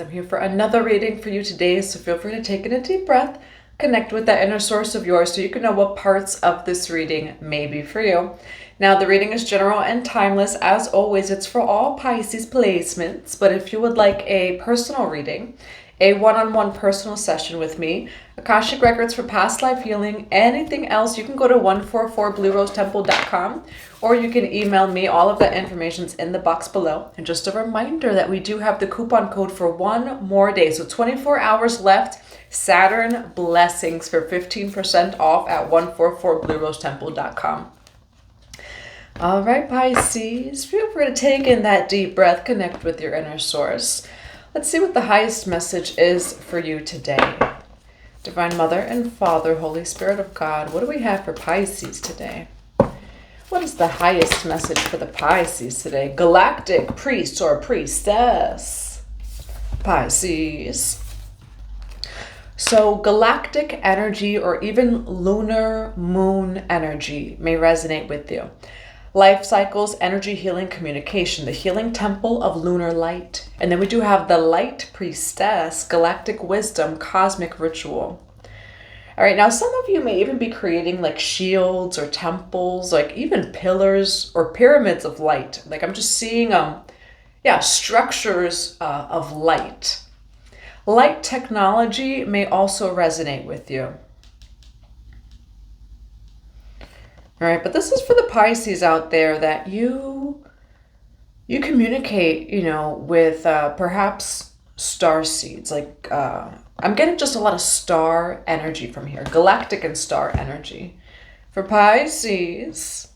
I'm here for another reading for you today, so feel free to take in a deep breath, connect with that inner source of yours so you can know what parts of this reading may be for you. Now, the reading is general and timeless. As always, it's for all Pisces placements, but if you would like a personal reading, a one-on-one personal session with me, Akashic Records for past life healing, anything else, you can go to 144bluerosetemple.com or you can email me. All of that information's in the box below. And just a reminder that we do have the coupon code for one more day. So 24 hours left, Saturn Blessings for 15% off at 144bluerosetemple.com. All right, Pisces, feel free to take in that deep breath, connect with your inner source. Let's see what the highest message is for you today. Divine Mother and Father, Holy Spirit of God, what do we have for Pisces today? What is the highest message for the Pisces today? Galactic priest or priestess. Pisces. So galactic energy or even lunar moon energy may resonate with you. Life cycles, energy healing, communication, the healing temple of lunar light. And then we do have the light priestess, galactic wisdom, cosmic ritual. All right, now some of you may even be creating like shields or temples, like even pillars or pyramids of light. Like I'm just seeing, structures of light. Light technology may also resonate with you. All right, but this is for the Pisces out there that you communicate, with perhaps star seeds. Like I'm getting just a lot of star energy from here, galactic and star energy. For Pisces,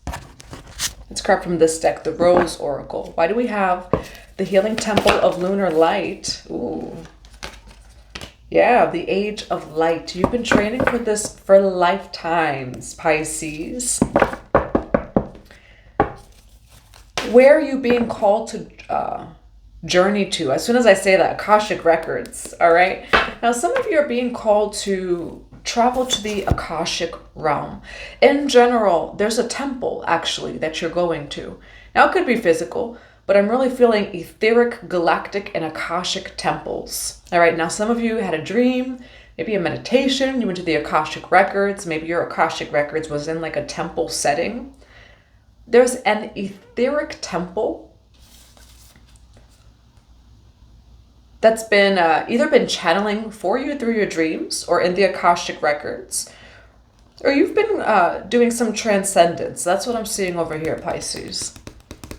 let's grab from this deck, the Rose Oracle. Why do we have the healing temple of lunar light? Ooh. Yeah, the age of light. You've been training for this for lifetimes, Pisces. Where are you being called to journey to? As soon as I say that, Akashic Records, all right? Now, some of you are being called to travel to the Akashic realm. In general, there's a temple, actually, that you're going to. Now, it could be physical, but I'm really feeling etheric, galactic, and Akashic temples. All right, now some of you had a dream, maybe a meditation, you went to the Akashic Records, maybe your Akashic Records was in like a temple setting. There's an etheric temple that's been either been channeling for you through your dreams or in the Akashic Records, or you've been doing some transcendence. That's what I'm seeing over here, Pisces.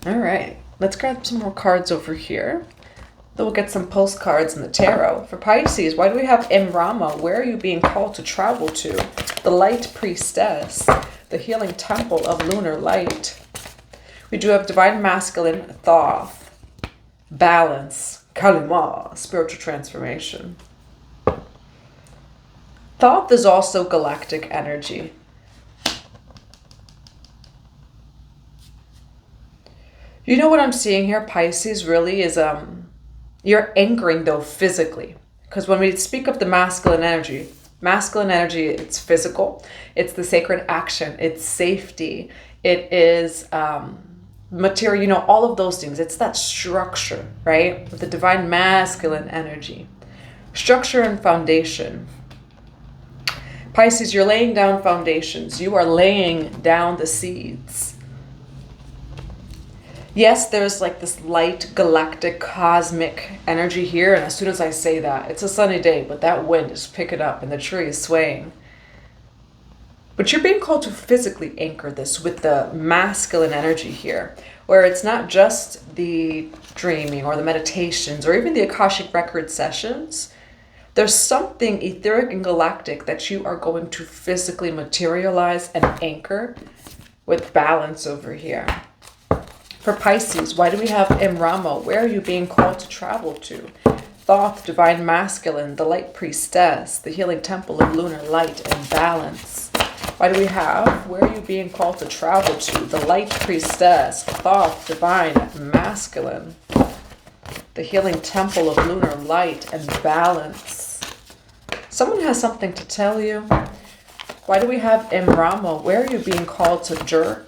All right. Let's grab some more cards over here. Then we'll get some postcards in the tarot. For Pisces, why do we have Imrama? Where are you being called to travel to? The Light Priestess, the healing temple of lunar light. We do have Divine Masculine, Thoth, balance, Kalima, spiritual transformation. Thoth is also galactic energy. You know what I'm seeing here, Pisces, really is you're anchoring though physically. Because when we speak of the masculine energy, it's physical, it's the sacred action, it's safety, it is material, all of those things. It's that structure, right? With the divine masculine energy. Structure and foundation. Pisces, you're laying down foundations. You are laying down the seeds. Yes, there's like this light, galactic, cosmic energy here. And as soon as I say that, it's a sunny day, but that wind is picking up and the tree is swaying. But you're being called to physically anchor this with the masculine energy here, where it's not just the dreaming or the meditations or even the Akashic Record sessions. There's something etheric and galactic that you are going to physically materialize and anchor with balance over here. For Pisces, why do we have Imrama? Where are you being called to travel to? Thoth, divine masculine, the light priestess, the healing temple of lunar light and balance. Why do we have, where are you being called to travel to? The light priestess, Thoth, divine masculine, the healing temple of lunar light and balance. Someone has something to tell you. Why do we have Imrama? Where are you being called to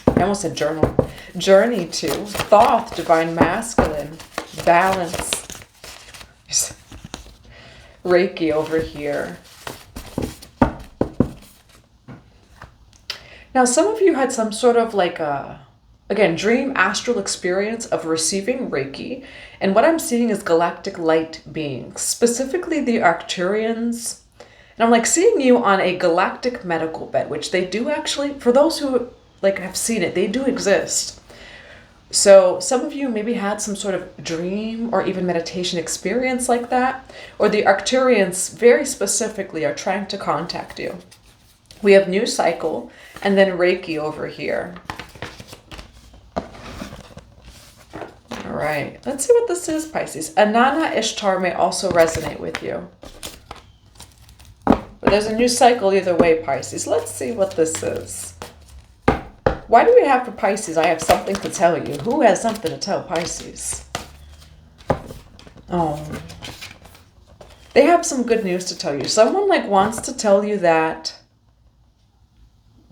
I almost said journey to? Thoth, divine masculine, balance. Reiki over here. Now, some of you had some sort of like again, dream astral experience of receiving Reiki. And what I'm seeing is galactic light beings, specifically the Arcturians. And I'm like seeing you on a galactic medical bed, which they do actually, for those who like have seen it, they do exist. So some of you maybe had some sort of dream or even meditation experience like that, or the Arcturians very specifically are trying to contact you. We have new cycle and then Reiki over here. All right, let's see what this is, Pisces. Anana Ishtar may also resonate with you. But there's a new cycle either way, Pisces. Let's see what this is. Why do we have for Pisces? I have something to tell you. Who has something to tell Pisces? Oh, they have some good news to tell you. Someone like wants to tell you that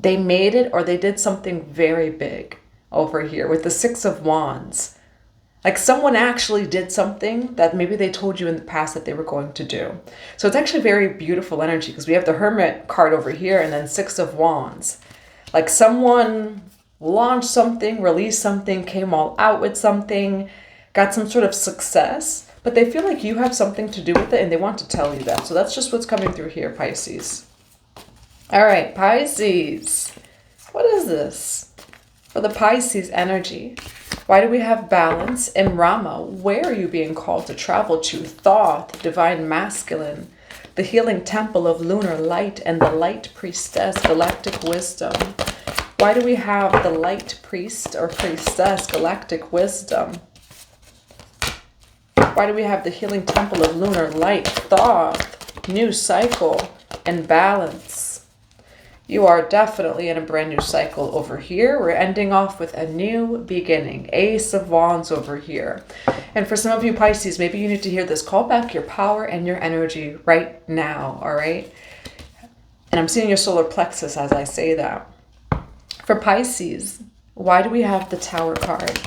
they made it or they did something very big over here with the Six of Wands. Like someone actually did something that maybe they told you in the past that they were going to do. So it's actually very beautiful energy because we have the Hermit card over here and then Six of Wands. Like someone launched something, released something, came all out with something, got some sort of success, but they feel like you have something to do with it and they want to tell you that. So that's just what's coming through here, Pisces. All right, Pisces. What is this? For the Pisces energy. Why do we have balance in Rama? Where are you being called to travel to? Thoth, divine masculine, the healing temple of lunar light, and the light priestess, galactic wisdom. Why do we have the light priest or priestess, galactic wisdom? Why do we have the healing temple of lunar light, Thoth, new cycle, and balance? You are definitely in a brand new cycle over here. We're ending off with a new beginning. Ace of Wands over here. And for some of you Pisces, maybe you need to hear this. Call back your power and your energy right now, all right? And I'm seeing your solar plexus as I say that. For Pisces, why do we have the Tower card?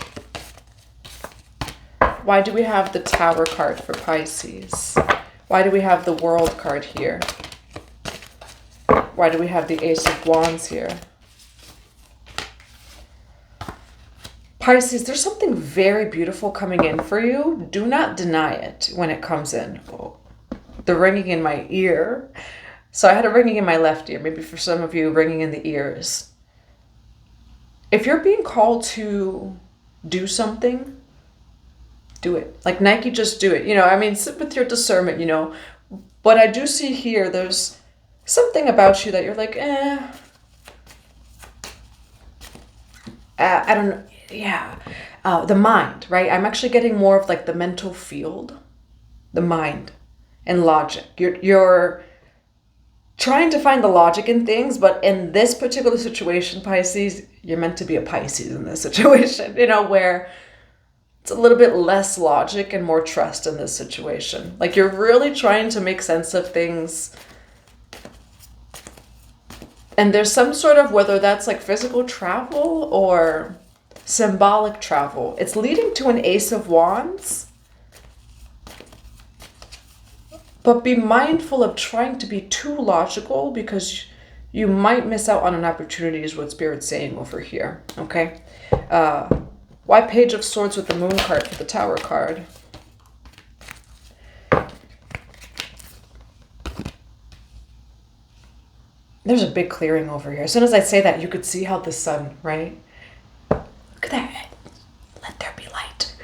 Why do we have the Tower card for Pisces? Why do we have the World card here? Why do we have the Ace of Wands here? Pisces, there's something very beautiful coming in for you. Do not deny it when it comes in. Oh, the ringing in my ear. So I had a ringing in my left ear. Maybe for some of you, ringing in the ears. If you're being called to do something, do it. Like Nike, just do it. You know, I mean, sit with your discernment, you know. But I do see here, there's something about you that you're like, I don't know. Yeah. The mind, right? I'm actually getting more of like the mental field, the mind and logic. You're trying to find the logic in things, but in this particular situation, Pisces, you're meant to be a Pisces in this situation, you know, where it's a little bit less logic and more trust in this situation. Like you're really trying to make sense of things. And there's some sort of, whether that's like physical travel or symbolic travel, it's leading to an Ace of Wands. But be mindful of trying to be too logical because you might miss out on an opportunity is what Spirit's saying over here, okay? Why Page of Swords with the Moon card for the Tower card? There's a big clearing over here. As soon as I say that, you could see how the sun, right? Look at that. Let there be light.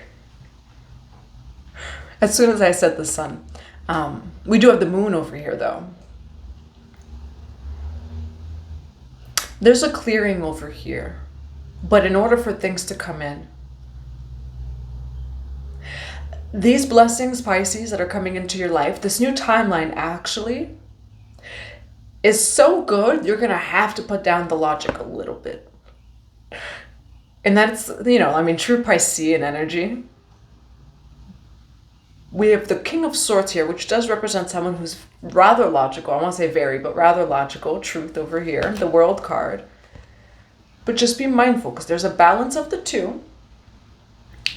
As soon as I said the sun. We do have the moon over here, though. There's a clearing over here. But in order for things to come in, these blessings, Pisces, that are coming into your life, this new timeline actually is so good, you're going to have to put down the logic a little bit. And that's, you know, I mean, true Piscean energy. We have the King of Swords here, which does represent someone who's rather logical. I won't say very, but rather logical. Truth over here, the World card. But just be mindful because there's a balance of the two.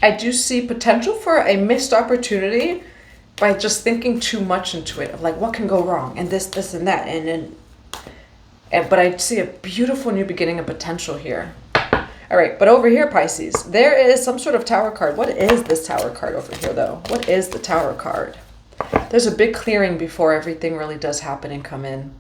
I do see potential for a missed opportunity by just thinking too much into it, of like, what can go wrong, and this, and that, but I see a beautiful new beginning and potential here. All right, but over here, Pisces, there is some sort of Tower card. What is this Tower card over here, though? What is the Tower card? There's a big clearing before everything really does happen and come in.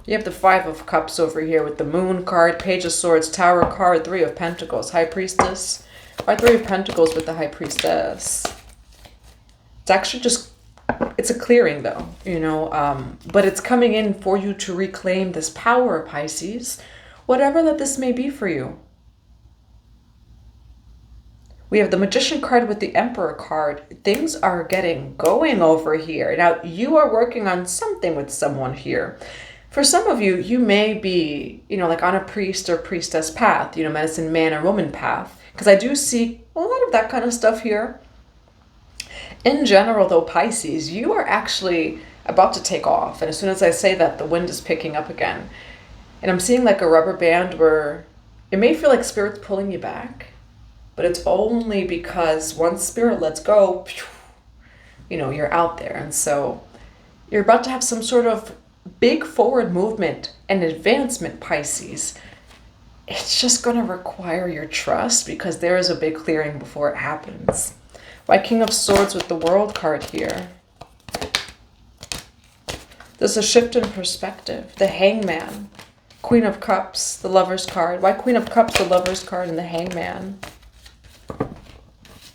You have the Five of Cups over here with the Moon card, Page of Swords, Tower card, Three of Pentacles, High Priestess. Why Three of Pentacles with the High Priestess? It's actually just, it's a clearing though, you know, but it's coming in for you to reclaim this power, Pisces, whatever that this may be for you. We have the Magician card with the Emperor card. Things are getting going over here. Now, you are working on something with someone here. For some of you, you may be, you know, like on a priest or priestess path, you know, medicine man or woman path. Because I do see a lot of that kind of stuff here. In general, though, Pisces, you are actually about to take off. And as soon as I say that, the wind is picking up again. And I'm seeing like a rubber band where it may feel like Spirit's pulling you back. But it's only because once Spirit lets go, you know, you're out there. And so you're about to have some sort of big forward movement and advancement, Pisces. It's just going to require your trust because there is a big clearing before it happens. Why King of Swords with the World card here? There's a shift in perspective. The Hangman. Queen of Cups, the Lover's card. Why Queen of Cups, the Lover's card, and the Hangman?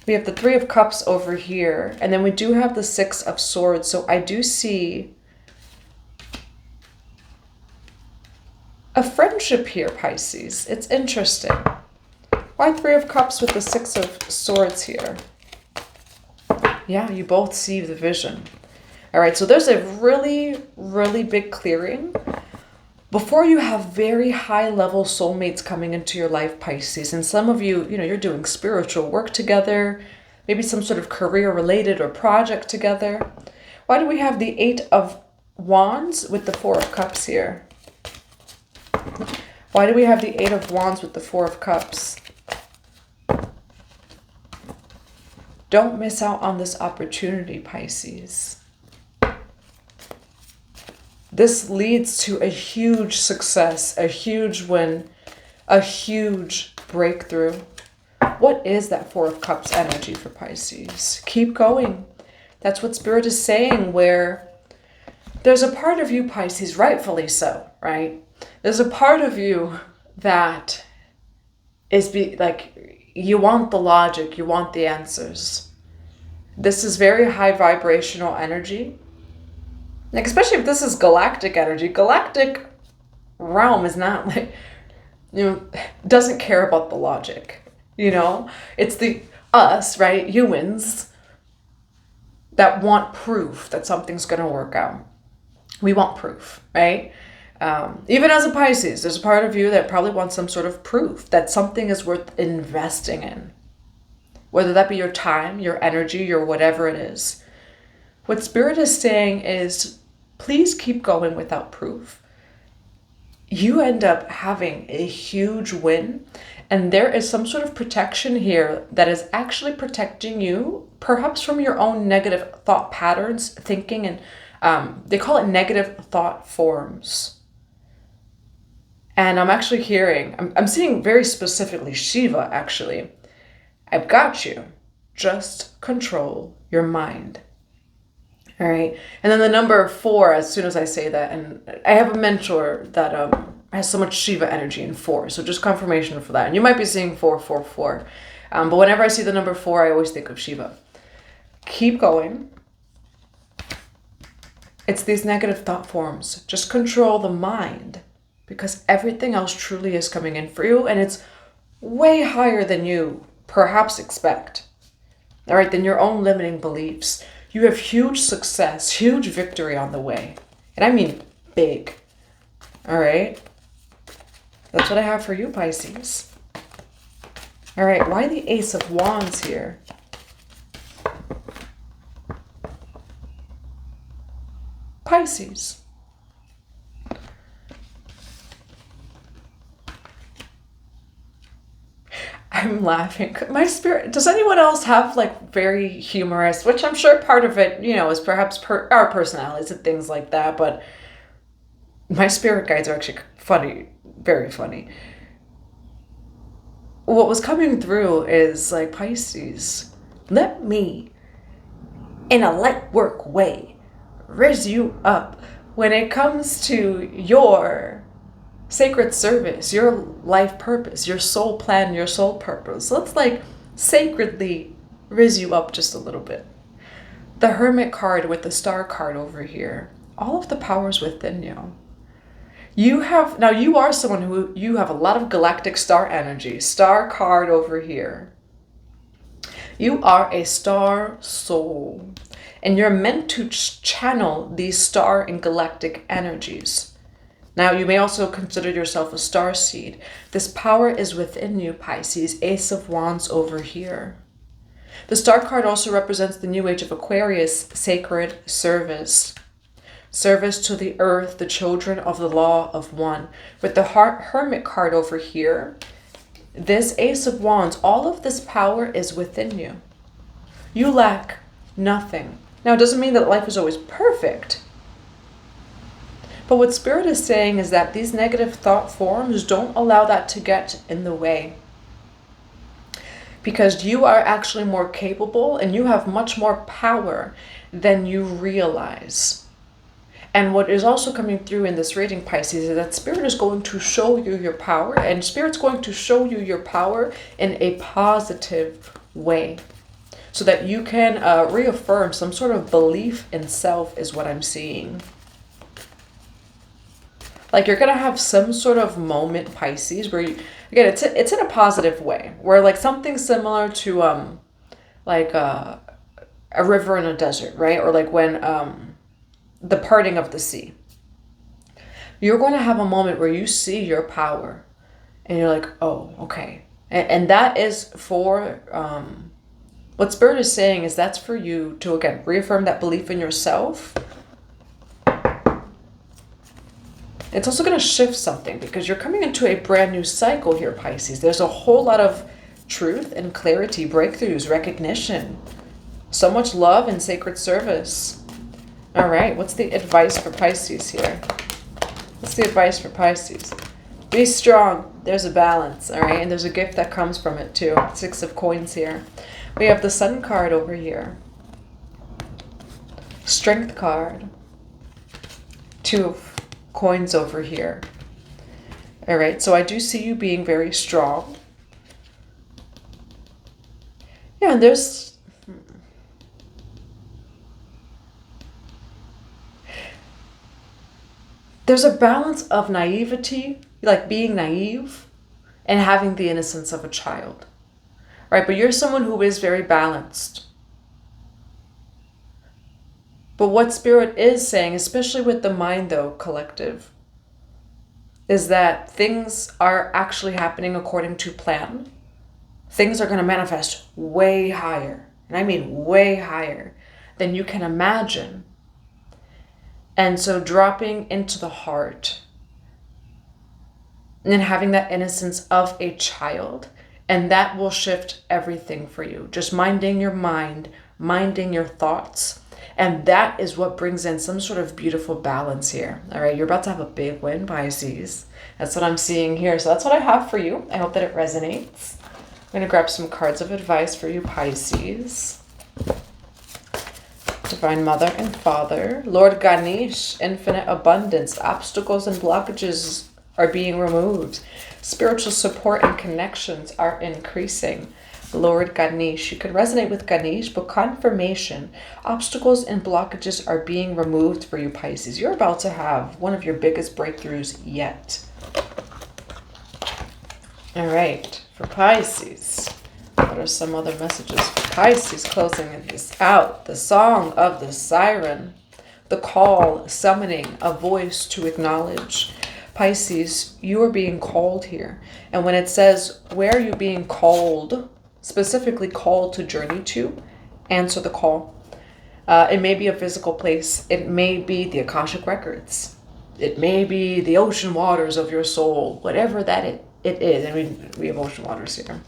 We have the Three of Cups over here. And then we do have the Six of Swords. So I do see a friendship here, Pisces. It's interesting. Why Three of Cups with the Six of Swords here? Yeah, you both see the vision. All right, so there's a really, really big clearing before you have very high level soulmates coming into your life, Pisces. And some of you, you know, you're doing spiritual work together, maybe some sort of career related or project together. Why do we have the Eight of Wands with the Four of Cups here? Why do we have the Eight of Wands with the Four of Cups? Don't miss out on this opportunity, Pisces. This leads to a huge success, a huge win, a huge breakthrough. What is that Four of Cups energy for Pisces? Keep going. That's what Spirit is saying, where there's a part of you, Pisces, rightfully so, right? There's a part of you that is like, you want the logic, you want the answers. This is very high vibrational energy. Like, especially if this is galactic energy. Galactic realm is not like, you know, doesn't care about the logic, you know? It's the us, right, humans, that want proof that something's going to work out. We want proof, right? Even as a Pisces, there's a part of you that probably wants some sort of proof that something is worth investing in. Whether that be your time, your energy, your whatever it is. What Spirit is saying is, please keep going without proof. You end up having a huge win, and there is some sort of protection here that is actually protecting you, perhaps from your own negative thought patterns, thinking, and they call it negative thought forms. And I'm actually hearing, I'm seeing very specifically Shiva, actually. I've got you. Just control your mind. All right. And then the number 4, as soon as I say that, and I have a mentor that has so much Shiva energy in 4. So just confirmation for that. And you might be seeing 444. But whenever I see the number 4, I always think of Shiva. Keep going. It's these negative thought forms. Just control the mind, because everything else truly is coming in for you, and it's way higher than you perhaps expect. All right, than your own limiting beliefs. You have huge success, huge victory on the way. And I mean big. All right? That's what I have for you, Pisces. All right, why the Ace of Wands here? Pisces. I I'm laughing. My spirit, does anyone else have like very humorous, which I'm sure part of it, you know, is perhaps our personalities and things like that, but my spirit guides are actually funny, very funny. What was coming through is like, Pisces, let me, in a light work way, raise you up when it comes to your sacred service, your life purpose, your soul plan, your soul purpose. Let's like sacredly raise you up just a little bit. The Hermit card with the Star card over here, all of the powers within you. You are someone who, you have a lot of galactic star energy. Star card over here. You are a star soul, and you're meant to channel these star and galactic energies. Now, you may also consider yourself a star seed. This power is within you, Pisces. Ace of Wands over here. The Star card also represents the new age of Aquarius, sacred service. Service to the earth, the children of the law of one. With the Hermit card over here, this Ace of Wands, all of this power is within you. You lack nothing. Now, it doesn't mean that life is always perfect. But what Spirit is saying is that these negative thought forms, don't allow that to get in the way. Because you are actually more capable and you have much more power than you realize. And what is also coming through in this reading, Pisces, is that Spirit is going to show you your power, and Spirit's going to show you your power in a positive way, so that you can reaffirm some sort of belief in self, is what I'm seeing. Like, you're going to have some sort of moment, Pisces, where you, again, it's in a positive way, where like something similar to like a river in a desert, right? Or like when the parting of the sea. You're going to have a moment where you see your power and you're like, oh, okay. And that is for, what Spirit is saying is that's for you to, again, reaffirm that belief in yourself. It's also going to shift something because you're coming into a brand new cycle here, Pisces. There's a whole lot of truth and clarity, breakthroughs, recognition. So much love and sacred service. All right, what's the advice for Pisces here? What's the advice for Pisces? Be strong. There's a balance, all right? And there's a gift that comes from it too. 6 of coins here. We have the Sun card over here. Strength card. 2 of coins over here. All right, so I do see you being very strong. Yeah, and there's a balance of naivety, like being naive, and having the innocence of a child, right? But you're someone who is very balanced. But what Spirit is saying, especially with the mind, though, collective, is that things are actually happening according to plan. Things are going to manifest way higher, and I mean way higher than you can imagine. And so dropping into the heart and then having that innocence of a child, and that will shift everything for you. Just minding your mind, minding your thoughts. And that is what brings in some sort of beautiful balance here. All right, you're about to have a big win, Pisces. That's what I'm seeing here. So that's what I have for you. I hope that it resonates. I'm going to grab some cards of advice for you, Pisces. Divine Mother and Father. Lord Ganesh, infinite abundance. Obstacles and blockages are being removed. Spiritual support and connections are increasing. Lord Ganesh. You can resonate with Ganesh, but confirmation. Obstacles and blockages are being removed for you, Pisces. You're about to have one of your biggest breakthroughs yet. All right, for Pisces. What are some other messages for Pisces? Closing this out. The song of the siren. The call, summoning a voice to acknowledge. Pisces, you are being called here. And when it says, where are you being called? Specifically called to journey to, answer the call. It may be a physical place. It may be the Akashic Records. It may be the ocean waters of your soul. Whatever that it is. I mean, we have ocean waters here.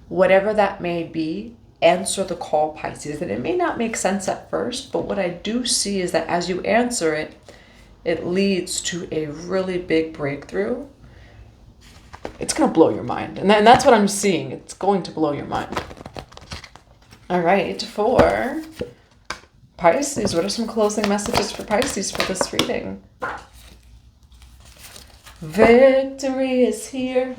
Whatever that may be, answer the call, Pisces. And it may not make sense at first, but what I do see is that as you answer it, it leads to a really big breakthrough. It's going to blow your mind. And that's what I'm seeing. It's going to blow your mind. All right, for Pisces, what are some closing messages for Pisces for this reading? Victory is here.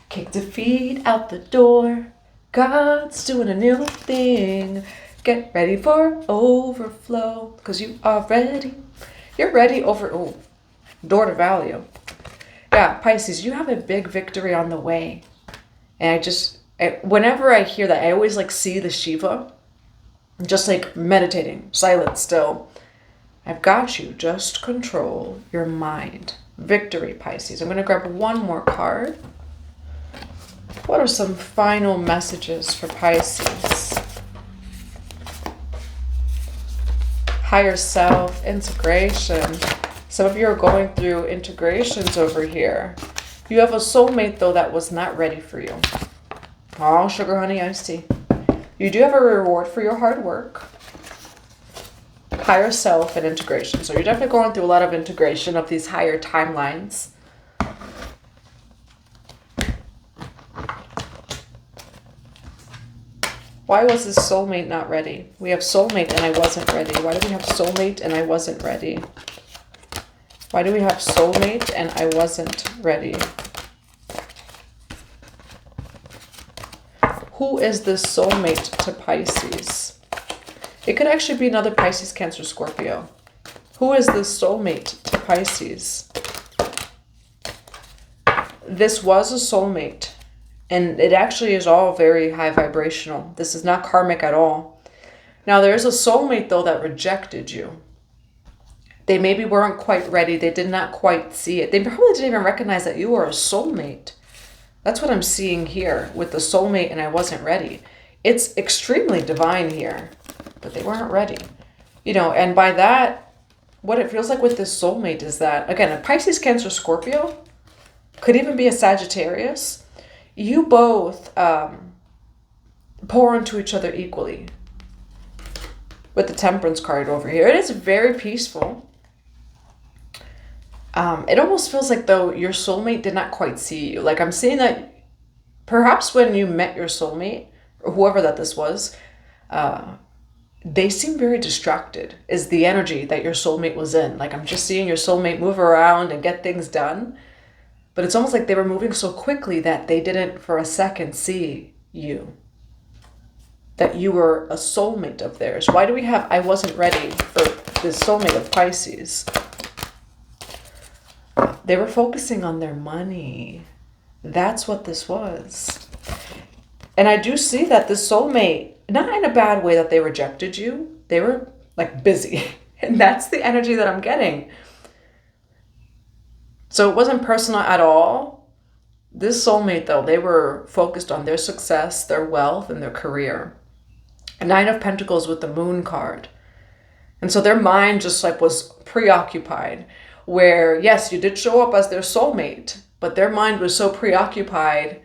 Kick defeat out the door. God's doing a new thing. Get ready for overflow, because you are ready. You're ready door to value. Yeah, Pisces, you have a big victory on the way. And whenever I hear that, I always see the Shiva, just meditating, silent, still. I've got you. Just control your mind. Victory, Pisces. I'm going to grab one more card. What are some final messages for Pisces? Higher self, integration. Some of you are going through integrations over here. You have a soulmate, though, that was not ready for you. Oh, sugar, honey, iced tea. You do have a reward for your hard work. Higher self and integration. So you're definitely going through a lot of integration of these higher timelines. Why was this soulmate not ready? We have soulmate and I wasn't ready. Why do we have soulmate and I wasn't ready? Why do we have soulmate and I wasn't ready? Who is this soulmate to Pisces? It could actually be another Pisces, Cancer, Scorpio. Who is this soulmate to Pisces? This was a soulmate. And it actually is all very high vibrational. This is not karmic at all. Now, there is a soulmate, though, that rejected you. They maybe weren't quite ready. They did not quite see it. They probably didn't even recognize that you were a soulmate. That's what I'm seeing here with the soulmate and I wasn't ready. It's extremely divine here, but they weren't ready. And by that, what it feels like with this soulmate is that, again, a Pisces, Cancer, Scorpio, could even be a Sagittarius. You both pour into each other equally. With the Temperance card over here. It is very peaceful. It almost feels like, though, your soulmate did not quite see you. I'm seeing that perhaps when you met your soulmate, or whoever that this was, they seem very distracted, is the energy that your soulmate was in. I'm just seeing your soulmate move around and get things done. But it's almost like they were moving so quickly that they didn't for a second see you. That you were a soulmate of theirs. Why do we have I wasn't ready for this soulmate of Pisces? They were focusing on their money. That's what this was. And I do see that the soulmate, not in a bad way that they rejected you. They were busy. And that's the energy that I'm getting. So it wasn't personal at all. This soulmate, though, they were focused on their success, their wealth, and their career. A Nine of Pentacles with the Moon card. And so their mind just was preoccupied. Where, yes, you did show up as their soulmate, but their mind was so preoccupied,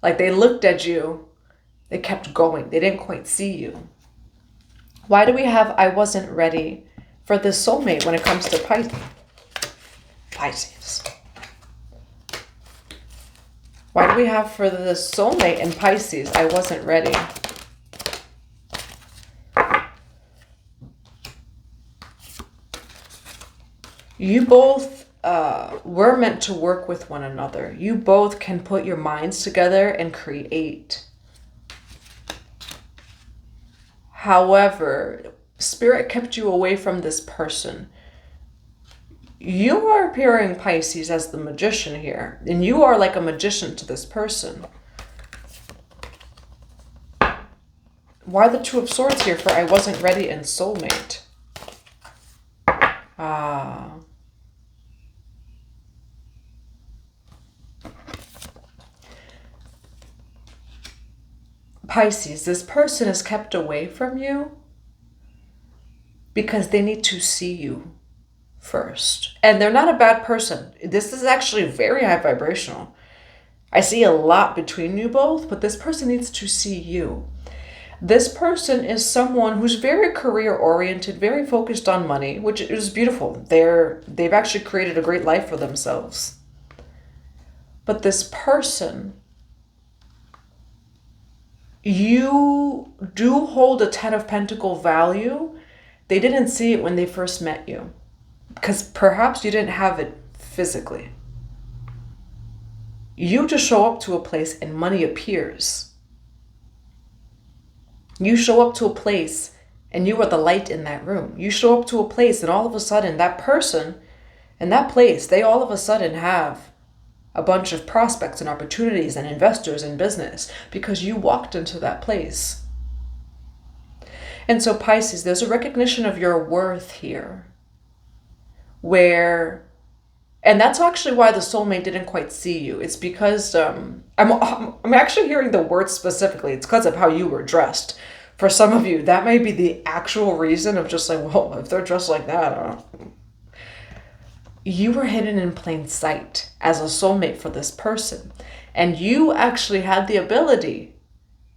they looked at you, they kept going. They didn't quite see you. Why do we have I wasn't ready for this soulmate when it comes to Pisces? Why do we have for the soulmate in Pisces, I wasn't ready? You both were meant to work with one another. You both can put your minds together and create. However, Spirit kept you away from this person. You are appearing, Pisces, as the magician here. And you are like a magician to this person. Why the Two of Swords here for I wasn't ready and soulmate? Pisces, this person is kept away from you because they need to see you first. And they're not a bad person. This is actually very high vibrational. I see a lot between you both, but this person needs to see you. This person is someone who's very career oriented, very focused on money, which is beautiful. They've actually created a great life for themselves. But this person, you do hold a 10 of Pentacles value. They didn't see it when they first met you, because perhaps you didn't have it physically. You just show up to a place and money appears. You show up to a place and you are the light in that room. You show up to a place and all of a sudden that person in that place, they all of a sudden have a bunch of prospects and opportunities and investors in business because you walked into that place. And so Pisces, there's a recognition of your worth here and that's actually why the soulmate didn't quite see you. It's because I'm actually hearing the word specifically. It's because of how you were dressed. For some of you, that may be the actual reason of just like, well, if they're dressed like that, you were hidden in plain sight as a soulmate for this person. And you actually had the ability,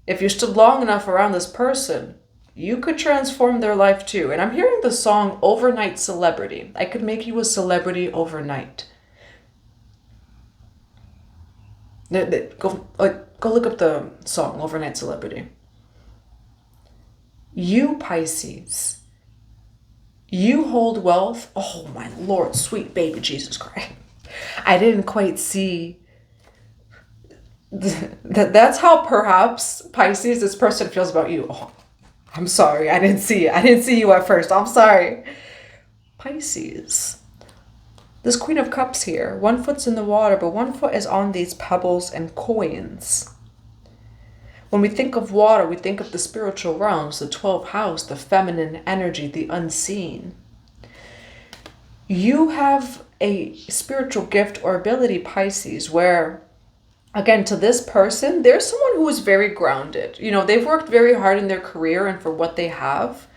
if you stood long enough around this person, you could transform their life too. And I'm hearing the song Overnight Celebrity. I could make you a celebrity overnight. Go look up the song Overnight Celebrity. You, Pisces, you hold wealth. Oh my Lord, sweet baby Jesus Christ. I didn't quite see that's how perhaps Pisces, this person feels about you. Oh, I'm sorry, I didn't see it. I didn't see you at first. I'm sorry. Pisces. This Queen of Cups here. One foot's in the water, but one foot is on these pebbles and coins. When we think of water, we think of the spiritual realms, the 12th house, the feminine energy, the unseen. You have a spiritual gift or ability, Pisces, where, again, to this person, there's someone who is very grounded. You know, they've worked very hard in their career and for what they have.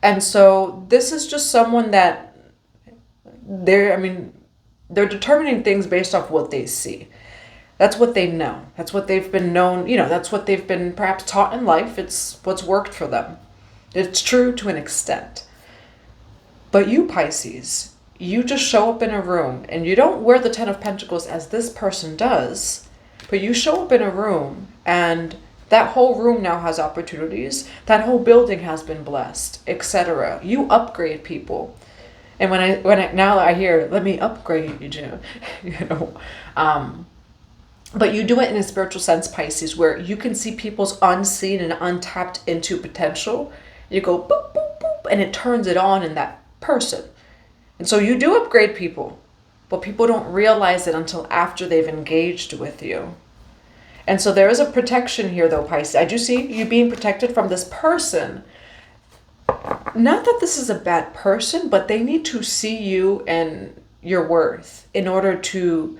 And so this is just someone that they're determining things based off what they see. That's what they know. That's what they've been known. You know, that's what they've been perhaps taught in life. It's what's worked for them. It's true to an extent. But you, Pisces, you just show up in a room and you don't wear the 10 of Pentacles as this person does. But you show up in a room and that whole room now has opportunities. That whole building has been blessed, etc. You upgrade people. And now I hear, let me upgrade you, you know. But you do it in a spiritual sense, Pisces, where you can see people's unseen and untapped into potential. You go boop, boop, boop, and it turns it on in that person. And so you do upgrade people. But people don't realize it until after they've engaged with you. And so there is a protection here, though, Pisces. I do see you being protected from this person. Not that this is a bad person, but they need to see you and your worth in order to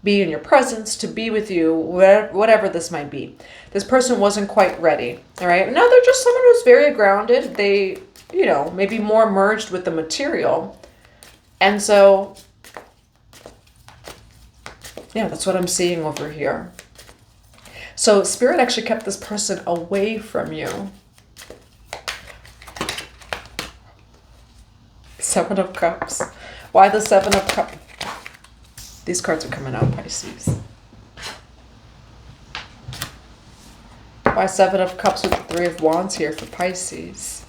be in your presence, to be with you, whatever this might be. This person wasn't quite ready, all right? Now they're just someone who's very grounded. They, you know, maybe more merged with the material. And so, yeah, that's what I'm seeing over here. So Spirit actually kept this person away from you. 7 of Cups. Why the 7 of Cups? These cards are coming out, Pisces. Why 7 of Cups with the 3 of Wands here for Pisces?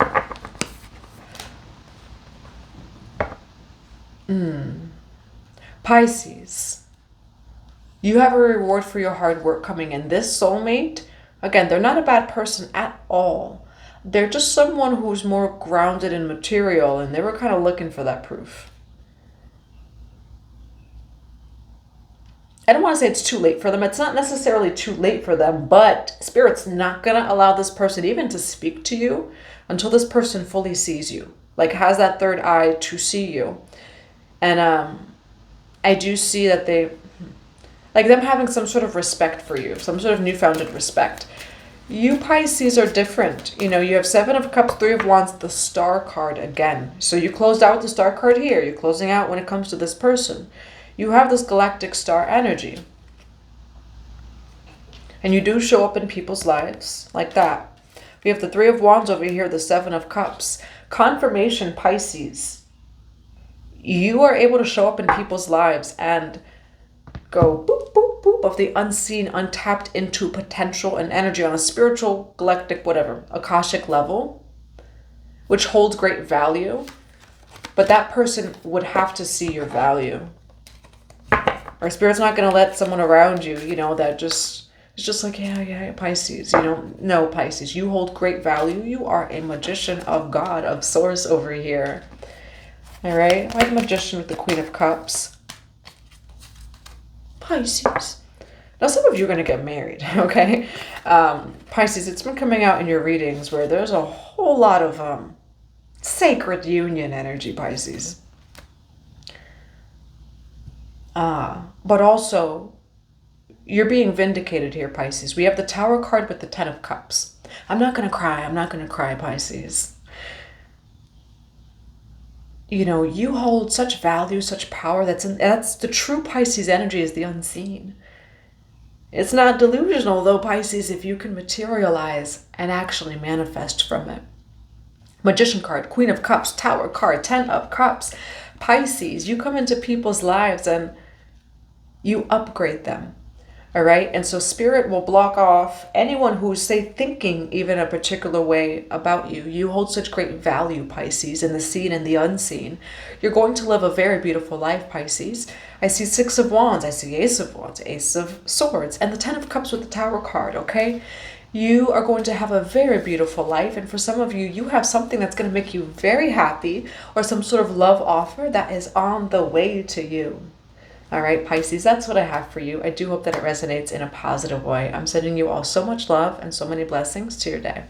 Pisces. You have a reward for your hard work coming in. This soulmate, again, they're not a bad person at all. They're just someone who's more grounded in material, and they were kind of looking for that proof. I don't want to say it's too late for them. It's not necessarily too late for them, but Spirit's not going to allow this person even to speak to you until this person fully sees you. Like, has that third eye to see you. And I do see that they, like them having some sort of respect for you, some sort of newfounded respect. You, Pisces, are different. You know, you have 7 of Cups, 3 of Wands, the Star card again. So you closed out with the Star card here. You're closing out when it comes to this person. You have this galactic star energy. And you do show up in people's lives like that. We have the Three of Wands over here, the Seven of Cups. Confirmation, Pisces. You are able to show up in people's lives and go boop, boop, boop of the unseen, untapped into potential and energy on a spiritual, galactic, whatever, Akashic level, which holds great value. But that person would have to see your value. Or Spirit's not going to let someone around you, you know, that just... It's just like, yeah, Pisces, you know. No, Pisces, you hold great value. You are a magician of God, of Source over here. All right? Like a magician with the Queen of Cups. Pisces. Now, some of you are going to get married, okay? Pisces, it's been coming out in your readings where there's a whole lot of sacred union energy, Pisces. But also... You're being vindicated here, Pisces. We have the Tower card with the Ten of Cups. I'm not going to cry. I'm not going to cry, Pisces. You know, you hold such value, such power. That's the true Pisces energy, is the unseen. It's not delusional, though, Pisces, if you can materialize and actually manifest from it. Magician card, Queen of Cups, Tower card, Ten of Cups. Pisces, you come into people's lives and you upgrade them. All right. And so Spirit will block off anyone who's, say, thinking even a particular way about you. You hold such great value, Pisces, in the seen and the unseen. You're going to live a very beautiful life, Pisces. I see Six of Wands. I see Ace of Wands, Ace of Swords, and the Ten of Cups with the Tower card. OK, you are going to have a very beautiful life. And for some of you, you have something that's going to make you very happy, or some sort of love offer that is on the way to you. All right, Pisces, that's what I have for you. I do hope that it resonates in a positive way. I'm sending you all so much love and so many blessings to your day.